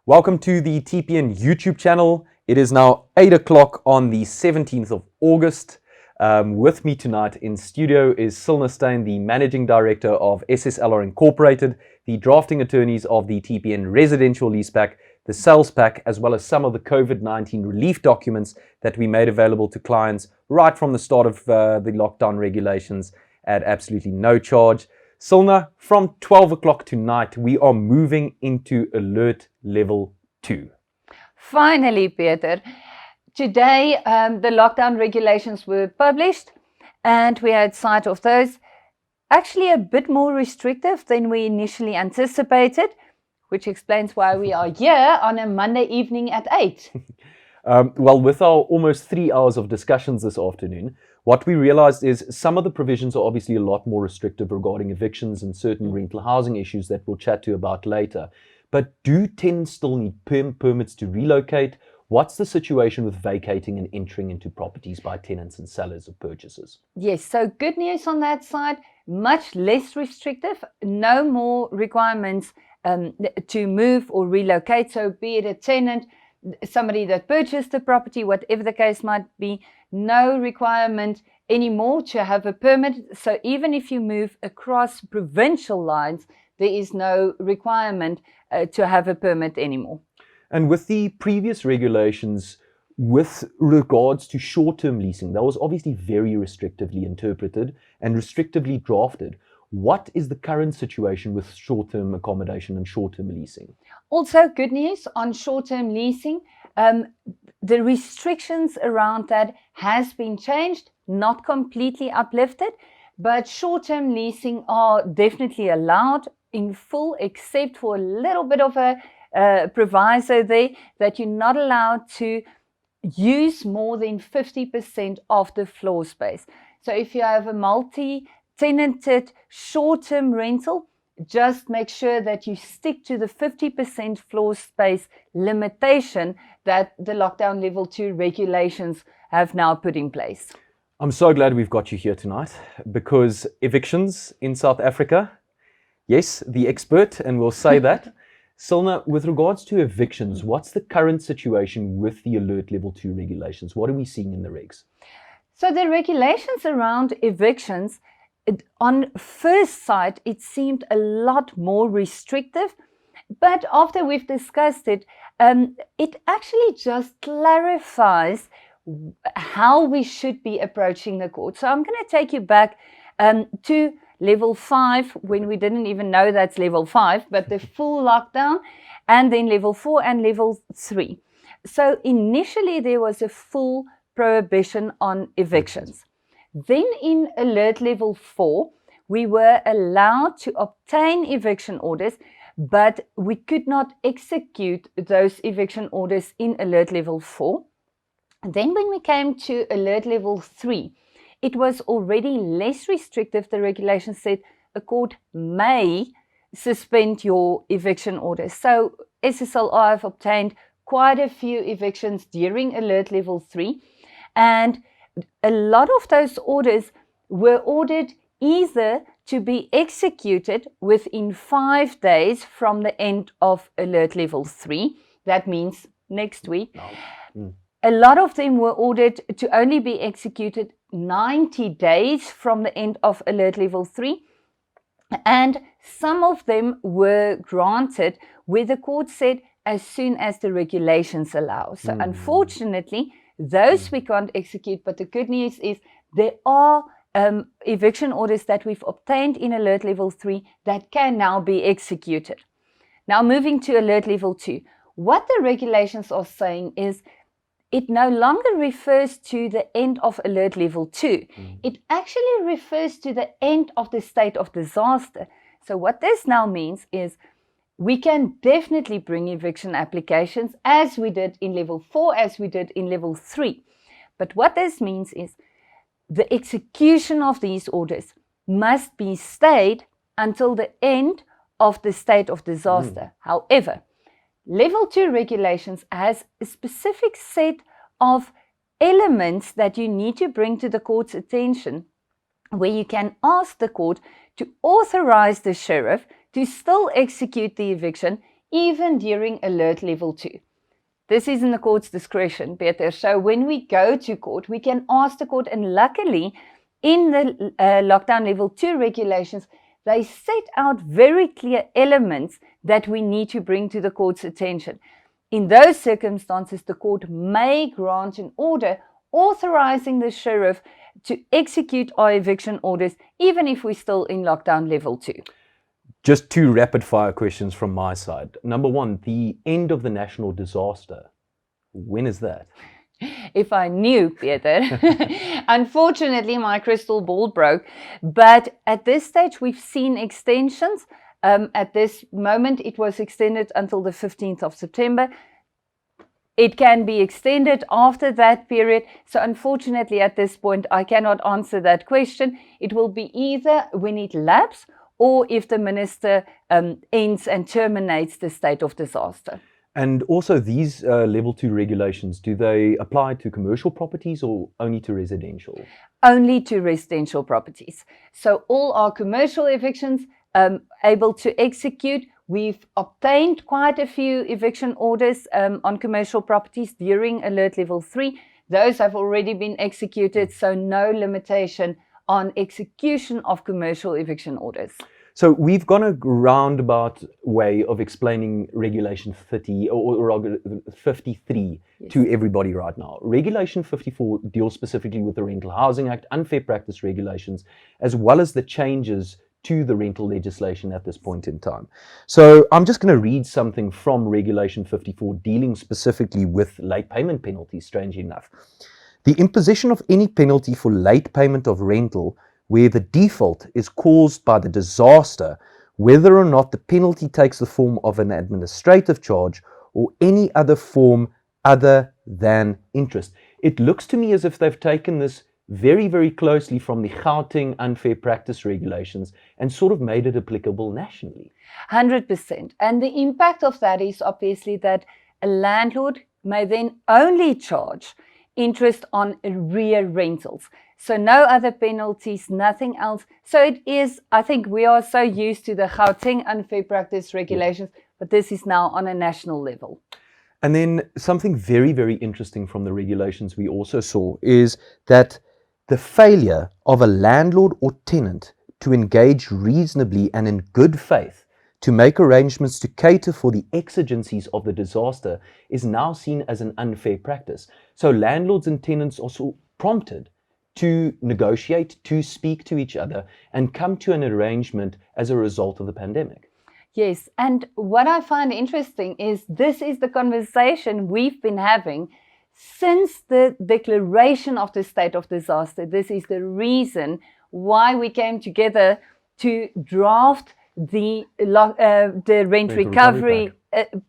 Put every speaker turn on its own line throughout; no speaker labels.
Welcome to the TPN YouTube channel. It is now 8 o'clock on the 17th of August. With me tonight in studio is Cilna Steyn, the Managing Director of SSLR Inc, the drafting attorneys of the TPN Residential Lease Pack, the Sales Pack, as well as some of the COVID-19 relief documents that we made available to clients right from the start of the lockdown regulations at absolutely no charge. Cilna, from 12 o'clock tonight, we are moving into Alert Level 2.
Finally, Peter. Today, the lockdown regulations were published and we had sight of those. Actually, a bit more restrictive than we initially anticipated, which explains why we are here on a Monday evening at 8.
Well, with our almost 3 hours of discussions this afternoon, what we realized is some of the provisions are obviously a lot more restrictive regarding evictions and certain rental housing issues that we'll chat to about later. But do tenants still need permits to relocate? What's the situation with vacating and entering into properties by tenants and sellers of purchases?
Yes, so good news on that side, much less restrictive, no more requirements to move or relocate. So be it a tenant, somebody that purchased the property, whatever the case might be, no requirement anymore to have a permit. So even if you move across provincial lines, there is no requirement to have a permit anymore.
And with the previous regulations with regards to short-term leasing, that was obviously very restrictively interpreted and restrictively drafted. What is the current situation with short-term accommodation and short-term leasing?
Also, good news on short-term leasing. The restrictions around that has been changed, not completely uplifted, but short-term leasing are definitely allowed in full, except for a little bit of a proviso there that you're not allowed to use more than 50% of the floor space. So if you have a multi-tenanted short-term rental, just make sure that you stick to the 50% floor space limitation that the lockdown level 2 regulations have now put in place.
I'm so glad we've got you here tonight because evictions in South Africa, yes, the expert, and we'll say that. Cilna, with regards to evictions, what's the current situation with the Alert Level 2 regulations? What are we seeing in the regs?
So the regulations around evictions, on first sight, it seemed a lot more restrictive, but after we've discussed it, it actually just clarifies how we should be approaching the court. So I'm going to take you back to level 5, when we didn't even know that's level 5, but the full lockdown, and then level 4 and level 3. So initially there was a full prohibition on evictions. Then in alert level 4, we were allowed to obtain eviction orders, but we could not execute those eviction orders in alert level 4. Then when we came to alert level 3, it was already less restrictive. The regulation said a court may suspend your eviction order. So SSLR have obtained quite a few evictions during alert level 3, and a lot of those orders were ordered either to be executed within 5 days from the end of alert level 3. That means next week. A lot of them were ordered to only be executed 90 days from the end of alert level 3. And some of them were granted where the court said as soon as the regulations allow. So unfortunately, those we can't execute, but the good news is there are eviction orders that we've obtained in alert level 3 that can now be executed. Now moving to alert level 2, what the regulations are saying is it no longer refers to the end of alert level 2. It actually refers to the end of the state of disaster. So what this now means is we can definitely bring eviction applications as we did in level 4, as we did in level 3. But what this means is the execution of these orders must be stayed until the end of the state of disaster. However, level 2 regulations has a specific set of elements that you need to bring to the court's attention, where you can ask the court to authorize the sheriff to still execute the eviction even during alert level 2. This is in the court's discretion, Peter. So when we go to court, we can ask the court, and luckily in the lockdown level 2 regulations, they set out very clear elements that we need to bring to the court's attention. In those circumstances, the court may grant an order authorizing the sheriff to execute our eviction orders, even if we're still in lockdown level 2.
Just 2 rapid fire questions from my side. Number 1, the end of the national disaster. When is that?
If I knew, Peter. Unfortunately, my crystal ball broke. But at this stage, we've seen extensions. At this moment, it was extended until the 15th of September. It can be extended after that period. So unfortunately, at this point, I cannot answer that question. It will be either when it lapses or if the minister ends and terminates the state of disaster.
And also these level 2 regulations, do they apply to commercial properties or only to residential?
Only to residential properties. So all our commercial evictions able to execute. We've obtained quite a few eviction orders on commercial properties during alert level 3. Those have already been executed, so no limitation on execution of commercial eviction orders.
So we've gone a roundabout way of explaining Regulation 30 or 53 to everybody right now. Regulation 54 deals specifically with the Rental Housing Act, unfair practice regulations, as well as the changes to the rental legislation at this point in time. So I'm just going to read something from Regulation 54 dealing specifically with late payment penalties, strangely enough. The imposition of any penalty for late payment of rental where the default is caused by the disaster, whether or not the penalty takes the form of an administrative charge or any other form other than interest. It looks to me as if they've taken this very, very closely from the Gauteng unfair practice regulations and sort of made it applicable nationally.
100%. And the impact of that is obviously that a landlord may then only charge interest on arrear rentals. So no other penalties, nothing else. So it is, I think we are so used to the Gauteng unfair practice regulations, but this is now on a national level.
And then something very, very interesting from the regulations we also saw is that the failure of a landlord or tenant to engage reasonably and in good faith to make arrangements to cater for the exigencies of the disaster is now seen as an unfair practice. So landlords and tenants are also prompted to negotiate, to speak to each other and come to an arrangement as a result of the pandemic.
Yes, and what I find interesting is this is the conversation we've been having since the declaration of the state of disaster. This is the reason why we came together to draft the rent recovery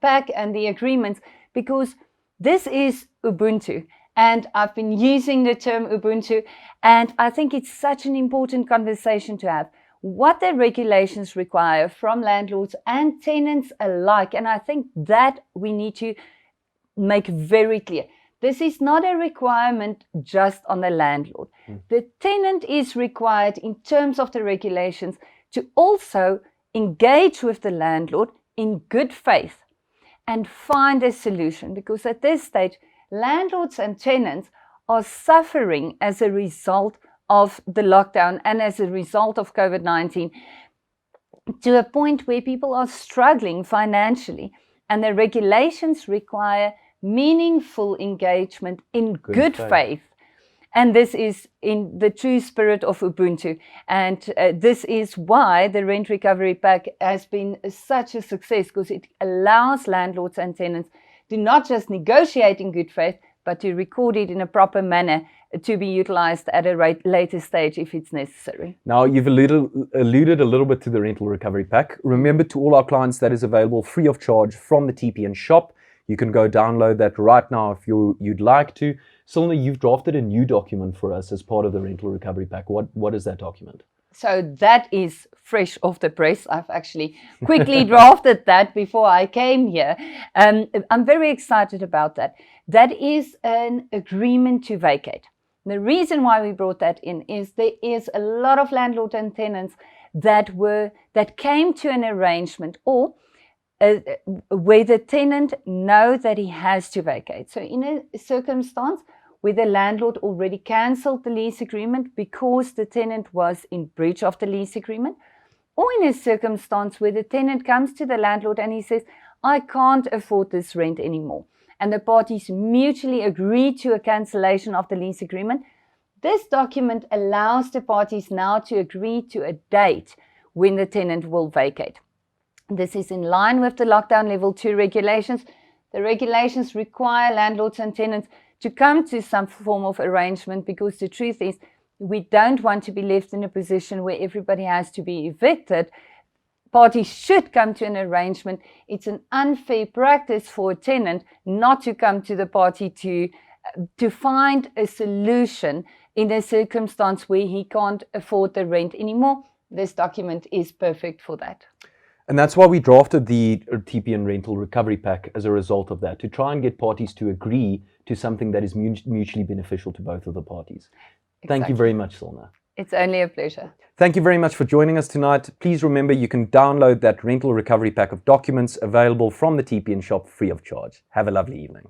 pack and the agreements, because this is Ubuntu. And I've been using the term Ubuntu, and I think it's such an important conversation to have. What the regulations require from landlords and tenants alike, and I think that we need to make very clear. This is not a requirement just on the landlord. The tenant is required in terms of the regulations to also engage with the landlord in good faith and find a solution, because at this stage, landlords and tenants are suffering as a result of the lockdown and as a result of COVID-19 to a point where people are struggling financially, and the regulations require meaningful engagement in good faith. And this is in the true spirit of Ubuntu. And this is why the Rent Recovery Pack has been such a success, because it allows landlords and tenants to not just negotiate in good faith, but to record it in a proper manner to be utilized at a later stage if it's necessary.
Now, you've alluded a little bit to the Rental Recovery Pack. Remember, to all our clients, that is available free of charge from the TPN shop. You can go download that right now if you'd like to. Cilna, you've drafted a new document for us as part of the Rental Recovery Pack. What is that document?
So that is fresh off the press. I've actually quickly drafted that before I came here. I'm very excited about that. That is an agreement to vacate. The reason why we brought that in is there is a lot of landlord and tenants that came to an arrangement, or where the tenant knows that he has to vacate. So in a circumstance where the landlord already cancelled the lease agreement because the tenant was in breach of the lease agreement, or in a circumstance where the tenant comes to the landlord and he says, I can't afford this rent anymore, and the parties mutually agree to a cancellation of the lease agreement, this document allows the parties now to agree to a date when the tenant will vacate. This is in line with the lockdown level 2 regulations. The regulations require landlords and tenants to come to some form of arrangement, because the truth is we don't want to be left in a position where everybody has to be evicted. Parties should come to an arrangement. It's an unfair practice for a tenant not to come to the party to find a solution in a circumstance where he can't afford the rent anymore. This document is perfect for that.
And that's why we drafted the TPN rental recovery pack as a result of that, to try and get parties to agree to something that is mutually beneficial to both of the parties.
Exactly.
Thank you very much, Cilna.
It's only a pleasure.
Thank you very much for joining us tonight. Please remember you can download that rental recovery pack of documents available from the TPN shop free of charge. Have a lovely evening.